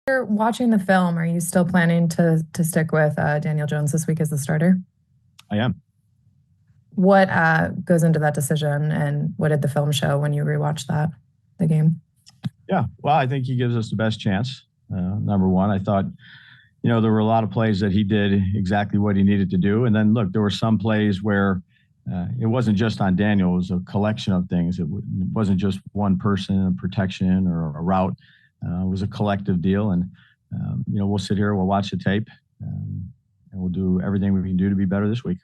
You're watching the film, are you still planning to stick with Daniel Jones this week as the starter? I am. What goes into that decision, and what did the film show when you rewatched the game? Yeah. Well, I think he gives us the best chance. Number one, I thought, there were a lot of plays that he did exactly what he needed to do. And then look, there were some plays where it wasn't just on Daniel, it was a collection of things. It wasn't just one person, a protection or a route. It was a collective deal. And, we'll sit here, we'll watch the tape, and we'll do everything we can do to be better this week.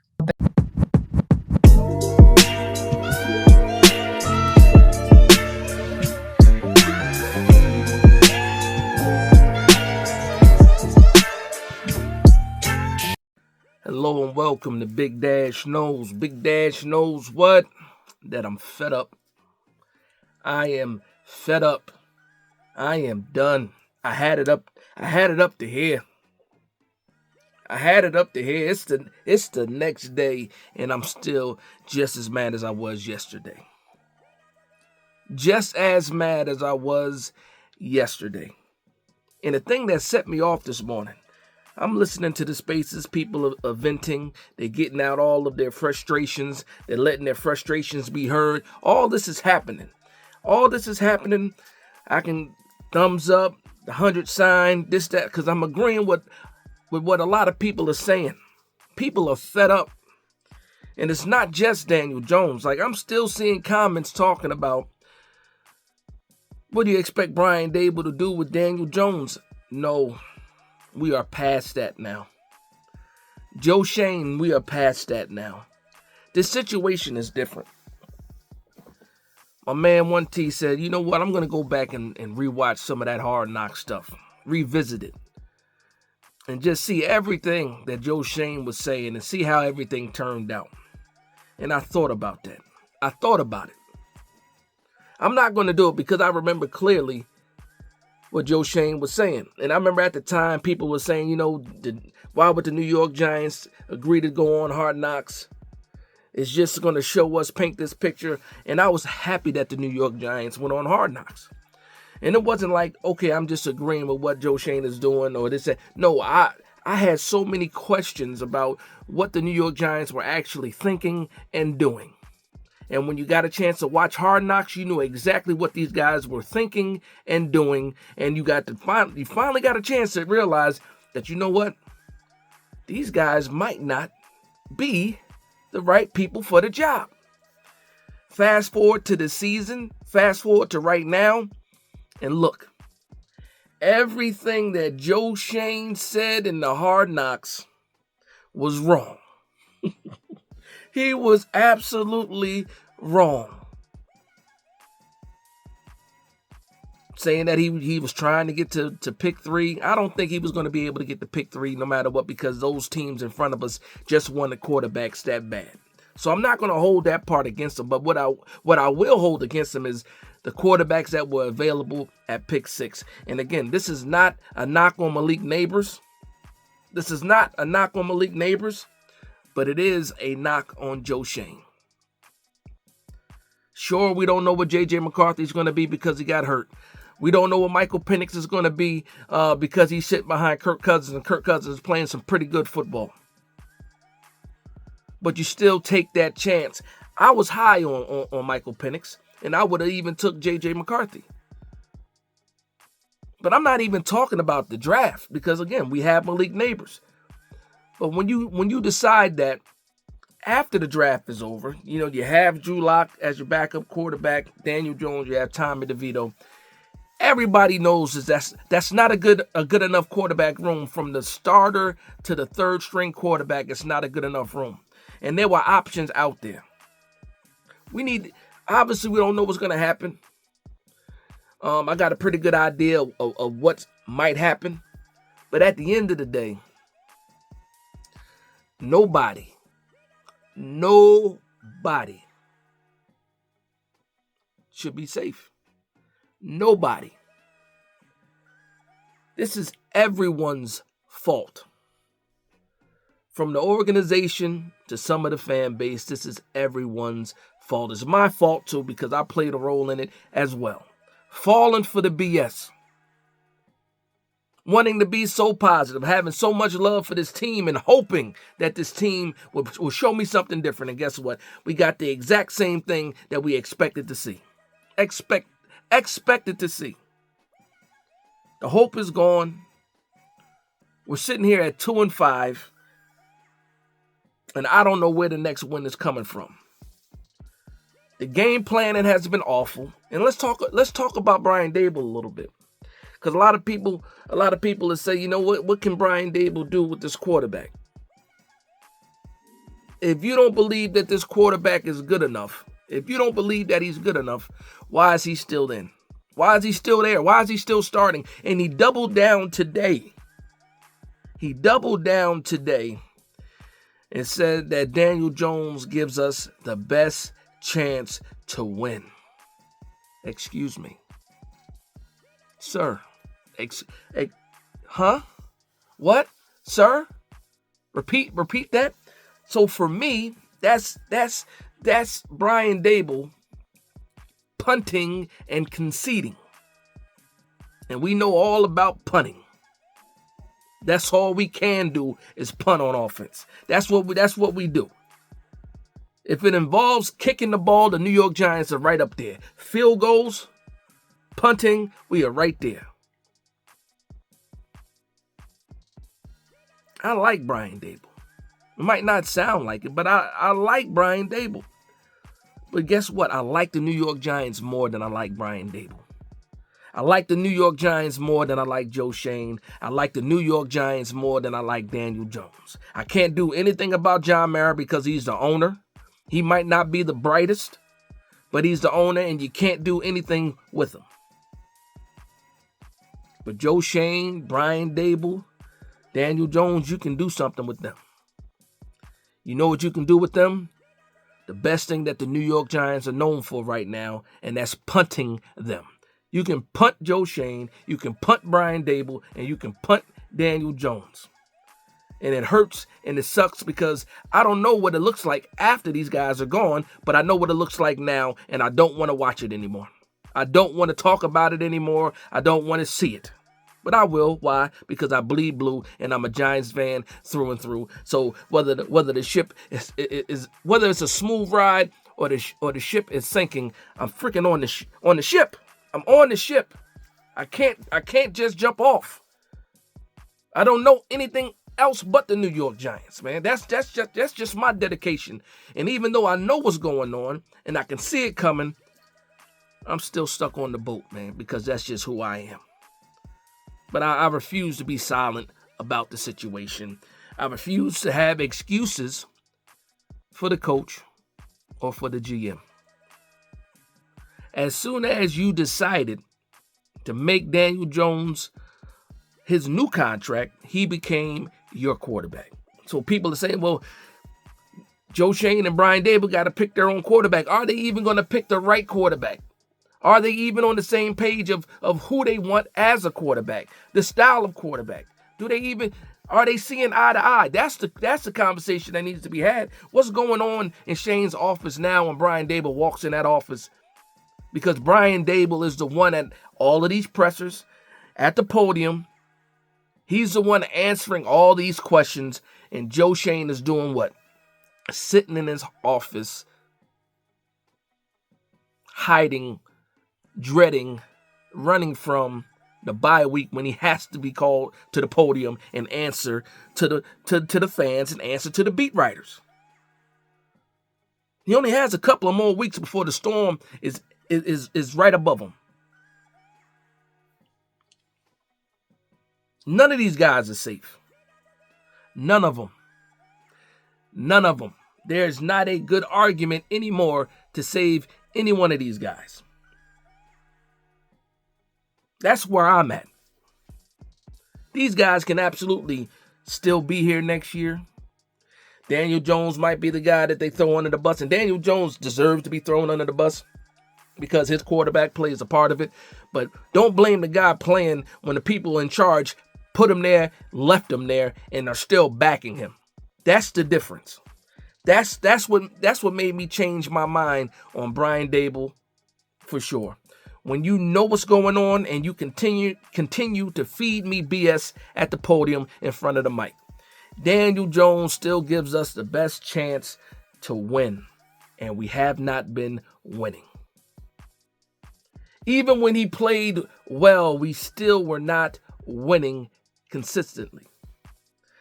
Hello and welcome to Big Dash Knows. Big Dash knows what? That I'm fed up. I am fed up. I am done. I had it up to here. It's the next day, and I'm still just as mad as I was yesterday. Just as mad as I was yesterday. And the thing that set me off this morning, I'm listening to the spaces, people are venting, they're getting out all of their frustrations, they're letting their frustrations be heard. All this is happening. I can thumbs up, the 100 sign, this, that, because I'm agreeing with what a lot of people are saying. People are fed up. And it's not just Daniel Jones. Like, I'm still seeing comments talking about, what do you expect Brian Daboll to do with Daniel Jones? No. We are past that now. Joe Shane, we are past that now. This situation is different. My man 1T said, you know what, I'm going to go back and rewatch some of that Hard Knock stuff. Revisit it. And just see everything that Joe Shane was saying and see how everything turned out. And I thought about that. I thought about it. I'm not going to do it because I remember clearly what Joe Shane was saying. And I remember at the time people were saying, why would the New York Giants agree to go on Hard Knocks? It's just going to show us, paint this picture. And I was happy that the New York Giants went on Hard Knocks. And it wasn't like, okay, I'm just agreeing with what Joe Shane is doing or this. No, I had so many questions about what the New York Giants were actually thinking and doing. And when you got a chance to watch Hard Knocks, you knew exactly what these guys were thinking and doing. And you finally got a chance to realize that, you know what? These guys might not be the right people for the job. Fast forward to the season, fast forward to right now, and look. Everything that Joe Shane said in the Hard Knocks was wrong. He was absolutely wrong. Saying that he was trying to get to pick 3. I don't think he was going to be able to get to pick 3 no matter what, because those teams in front of us just won the quarterbacks that bad. So I'm not going to hold that part against him. But what I will hold against him is the quarterbacks that were available at pick 6. And again, this is not a knock on Malik Neighbors. But it is a knock on Joe Shane. Sure, we don't know what J.J. McCarthy's going to be because he got hurt. We don't know what Michael Penix is going to be because he's sitting behind Kirk Cousins, and Kirk Cousins is playing some pretty good football. But you still take that chance. I was high on Michael Penix, and I would have even took J.J. McCarthy. But I'm not even talking about the draft because, again, we have Malik Neighbors. But when you decide that after the draft is over, you have Drew Lock as your backup quarterback, Daniel Jones, you have Tommy DeVito. Everybody knows that's not a good enough quarterback room. From the starter to the third string quarterback, it's not a good enough room. And there were options out there. Obviously we don't know what's going to happen. I got a pretty good idea of what might happen. But at the end of the day, Nobody should be safe. Nobody. This is everyone's fault. From the organization to some of the fan base, this is everyone's fault. It's my fault too because I played a role in it as well. Falling for the BS. wanting to be so positive, having so much love for this team and hoping that this team will show me something different. And guess what? We got the exact same thing that we expected to see. Expected to see. The hope is gone. We're sitting here at 2-5, and I don't know where the next win is coming from. The game planning has been awful. And let's talk about Brian Daboll a little bit. Because a lot of people will say, you know what can Brian Daboll do with this quarterback? If you don't believe that this quarterback is good enough, if you don't believe that he's good enough, why is he still in? Why is he still there? Why is he still starting? And he doubled down today. And said that Daniel Jones gives us the best chance to win. Excuse me. Sir. What? Sir? Repeat that? So for me, that's Brian Daboll punting and conceding. And we know all about punting. That's all we can do is punt on offense. That's what we do. If it involves kicking the ball, the New York Giants are right up there. Field goals, punting, we are right there. I like Brian Daboll. It might not sound like it, but I like Brian Daboll. But guess what? I like the New York Giants more than I like Brian Daboll. I like the New York Giants more than I like Joe Schoen. I like the New York Giants more than I like Daniel Jones. I can't do anything about John Mara because he's the owner. He might not be the brightest, but he's the owner, and you can't do anything with him. But Joe Schoen, Brian Daboll, Daniel Jones, you can do something with them. You know what you can do with them? The best thing that the New York Giants are known for right now, and that's punting them. You can punt Joe Schoen, you can punt Brian Daboll, and you can punt Daniel Jones. And it hurts and it sucks because I don't know what it looks like after these guys are gone, but I know what it looks like now, and I don't want to watch it anymore. I don't want to talk about it anymore. I don't want to see it. But I will. Why? Because I bleed blue and I'm a Giants fan through and through. So whether the ship is whether it's a smooth ride or the ship is sinking, I'm freaking on the ship. I'm on the ship. I can't just jump off. I don't know anything else but the New York Giants, man. That's just my dedication. And even though I know what's going on and I can see it coming, I'm still stuck on the boat, man, because that's just who I am. But I refuse to be silent about the situation. I refuse to have excuses for the coach or for the GM. As soon as you decided to make Daniel Jones his new contract, he became your quarterback. So people are saying, well, Joe Schoen and Brian Daboll got to pick their own quarterback. Are they even going to pick the right quarterback? Are they even on the same page of who they want as a quarterback? The style of quarterback? Are they seeing eye to eye? That's the conversation that needs to be had. What's going on in Shane's office now when Brian Daboll walks in that office? Because Brian Daboll is the one at all of these pressers, at the podium. He's the one answering all these questions, and Joe Schoen is doing what? Sitting in his office, hiding, dreading, running from the bye week when he has to be called to the podium and answer to the fans and answer to the beat writers. He only has a couple of more weeks before the storm is right above him. None of these guys are safe. None of them. None of them. There's not a good argument anymore to save any one of these guys. That's where I'm at. These guys can absolutely still be here next year. Daniel Jones might be the guy that they throw under the bus, and Daniel Jones deserves to be thrown under the bus because his quarterback play is a part of it. But don't blame the guy playing when the people in charge put him there, left him there, and are still backing him. That's the difference. That's what made me change my mind on Brian Daboll for sure. when you know what's going on and you continue to feed me BS at the podium in front of the mic. Daniel Jones still gives us the best chance to win, and we have not been winning. Even when he played well, we still were not winning consistently.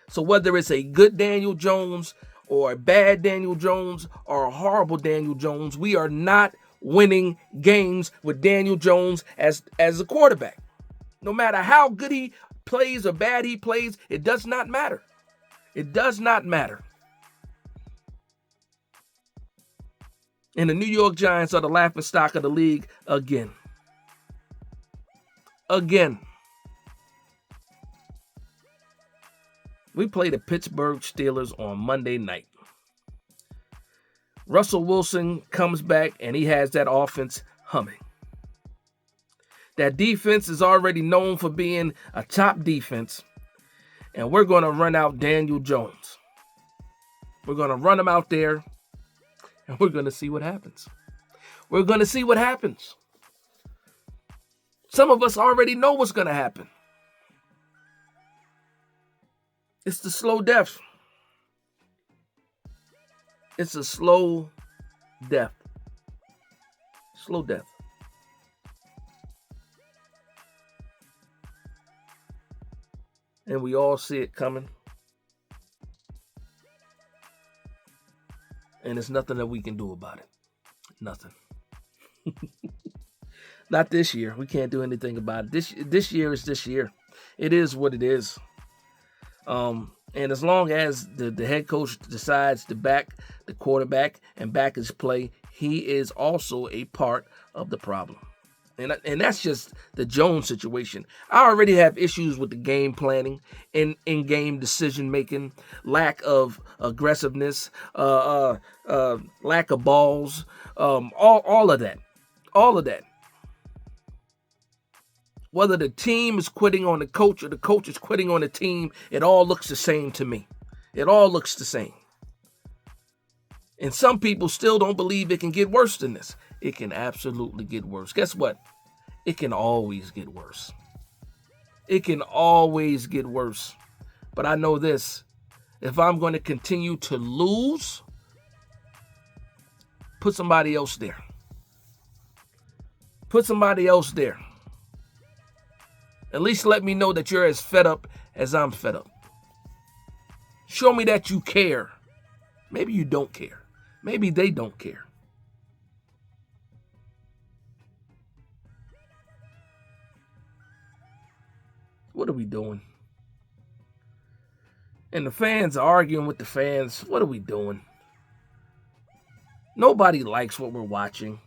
So whether it's a good Daniel Jones or a bad Daniel Jones or a horrible Daniel Jones, we are not winning games with Daniel Jones as a quarterback. No matter how good he plays or bad he plays, it does not matter. It does not matter. And the New York Giants are the laughingstock of the league again. Again. We play the Pittsburgh Steelers on Monday night. Russell Wilson comes back and he has that offense humming. That defense is already known for being a top defense. And we're going to run out Daniel Jones. We're going to run him out there and we're going to see what happens. We're going to see what happens. Some of us already know what's going to happen. It's the slow death. It's a slow death. Slow death. And we all see it coming. And there's nothing that we can do about it. Nothing. Not this year. We can't do anything about it. This year is this year. It is what it is. And as long as the head coach decides to back the quarterback and back his play, he is also a part of the problem. And that's just the Jones situation. I already have issues with the game planning, in-game decision-making, lack of aggressiveness, lack of balls, all of that. All of that. Whether the team is quitting on the coach or the coach is quitting on the team, it all looks the same to me. It all looks the same. And some people still don't believe it can get worse than this. It can absolutely get worse. Guess what? It can always get worse. It can always get worse. But I know this. If I'm going to continue to lose, put somebody else there. Put somebody else there. At least let me know that you're as fed up as I'm fed up. Show me that you care. Maybe you don't care. Maybe they don't care. What are we doing? And the fans are arguing with the fans. What are we doing? Nobody likes what we're watching.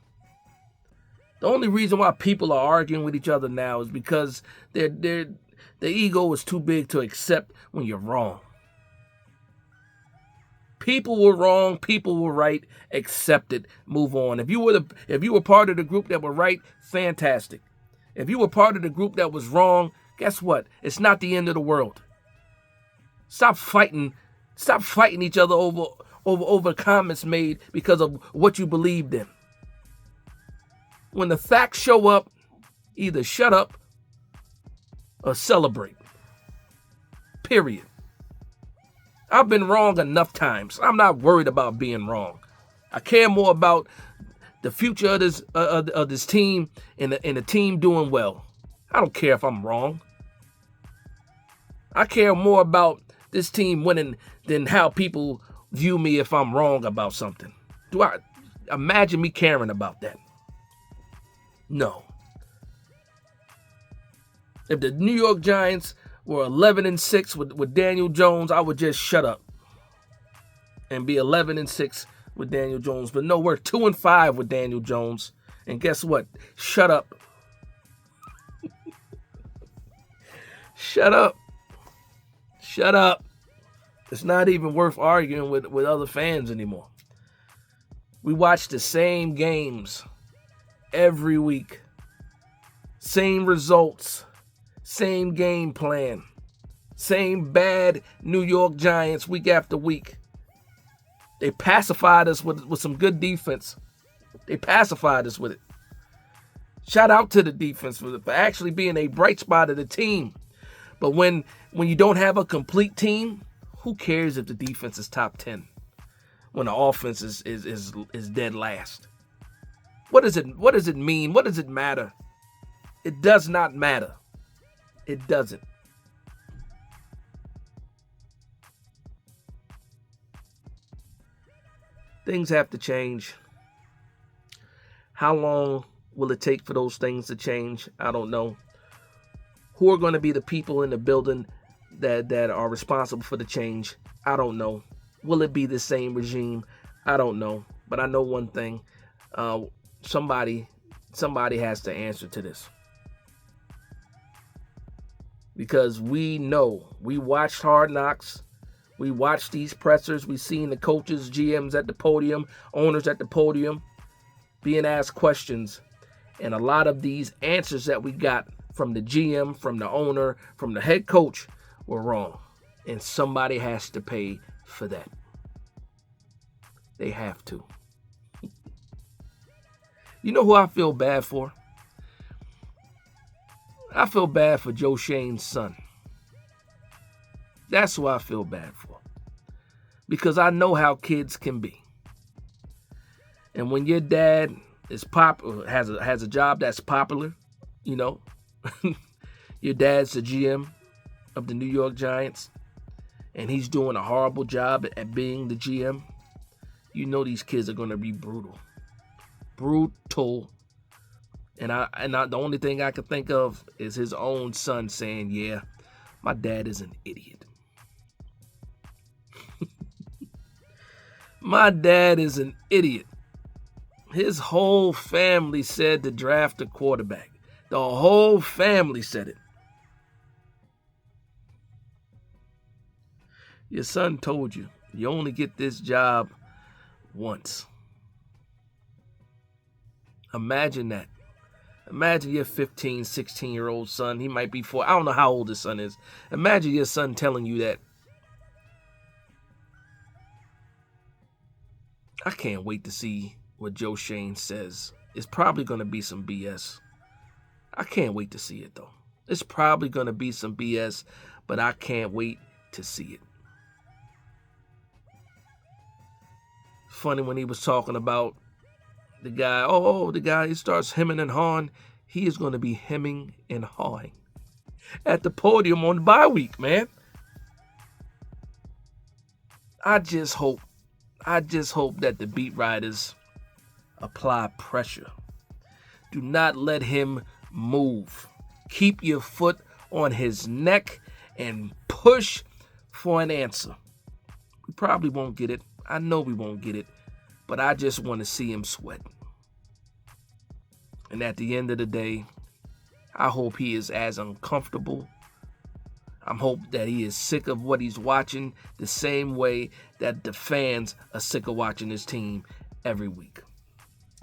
The only reason why people are arguing with each other now is because their ego is too big to accept when you're wrong. People were wrong, people were right, accept it, move on. If you were part of the group that were right, fantastic. If you were part of the group that was wrong, guess what? It's not the end of the world. Stop fighting each other over comments made because of what you believed in. When the facts show up, either shut up or celebrate. Period. I've been wrong enough times. I'm not worried about being wrong. I care more about the future of this team and the team doing well. I don't care if I'm wrong. I care more about this team winning than how people view me if I'm wrong about something. Do I imagine me caring about that? No. If the New York Giants were 11-6 with Daniel Jones, I would just shut up and be 11-6 with Daniel Jones. But no, we're 2-5 with Daniel Jones. And guess what? Shut up. Shut up. Shut up. It's not even worth arguing with other fans anymore. We watch the same games every week. Same results. Same game plan. Same bad New York Giants week after week. They pacified us with some good defense. They pacified us with it. Shout out to the defense for actually being a bright spot of the team. But when you don't have a complete team, who cares if the defense is top 10 when the offense is dead last? What does it mean? What does it matter? It does not matter. It doesn't. Things have to change. How long will it take for those things to change? I don't know. Who are going to be the people in the building that are responsible for the change? I don't know. Will it be the same regime? I don't know. But I know one thing. Somebody has to answer to this. Because we know. We watched Hard Knocks. We watched these pressers. We seen the coaches, GMs at the podium, owners at the podium being asked questions. And a lot of these answers that we got from the GM, from the owner, from the head coach were wrong. And somebody has to pay for that. They have to. You know who I feel bad for? I feel bad for Joe Shane's son. That's who I feel bad for. Because I know how kids can be. And when your dad is has a job that's popular, you know, your dad's the GM of the New York Giants, and he's doing a horrible job at being the GM, you know these kids are going to be brutal. Brutal. And the only thing I can think of is his own son saying, yeah, my dad is an idiot. My dad is an idiot. His whole family said to draft a quarterback. The whole family said it. Your son told you, you only get this job once. Imagine that. Imagine your 15, 16-year-old son. He might be 4. I don't know how old his son is. Imagine your son telling you that. I can't wait to see what Joe Shane says. It's probably going to be some BS. I can't wait to see it, though. It's probably going to be some BS, but I can't wait to see it. Funny when he was talking about the guy, he starts hemming and hawing. He is going to be hemming and hawing at the podium on the bye week, man. I just hope that the beat writers apply pressure. Do not let him move. Keep your foot on his neck and push for an answer. We probably won't get it. I know we won't get it, but I just want to see him sweat. And at the end of the day, I hope he is as uncomfortable. I hope that he is sick of what he's watching the same way that the fans are sick of watching his team every week.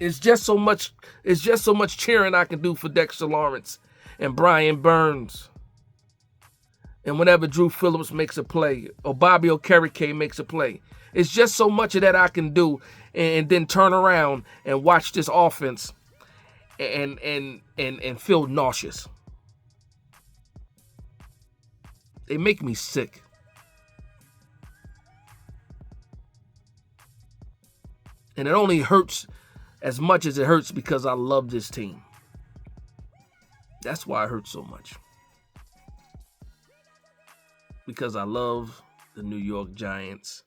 It's just so much cheering I can do for Dexter Lawrence and Brian Burns. And whenever Drew Phillips makes a play or Bobby Okereke makes a play, it's just so much of that I can do and then turn around and watch this offense and feel nauseous. They make me sick. And it only hurts as much as it hurts because I love this team. That's why it hurts so much. Because I love the New York Giants.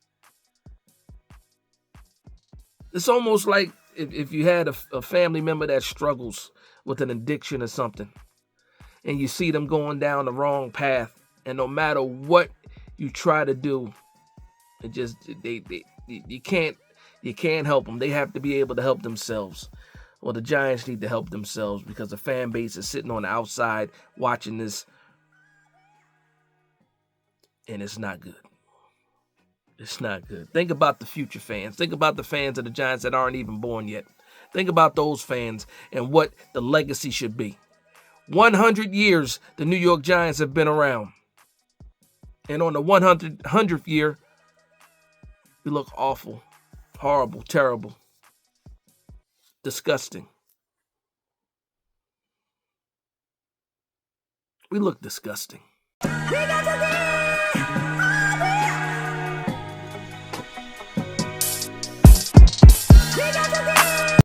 It's almost like if you had a family member that struggles with an addiction or something, and you see them going down the wrong path, and no matter what you try to do, it just you can't help them. They have to be able to help themselves. Well, the Giants need to help themselves because the fan base is sitting on the outside watching this, and it's not good. It's not good. Think about the future fans. Think about the fans of the Giants that aren't even born yet. Think about those fans and what the legacy should be. 100 years the New York Giants have been around. And on the 100th year, we look awful, horrible, terrible, disgusting. We look disgusting. We got to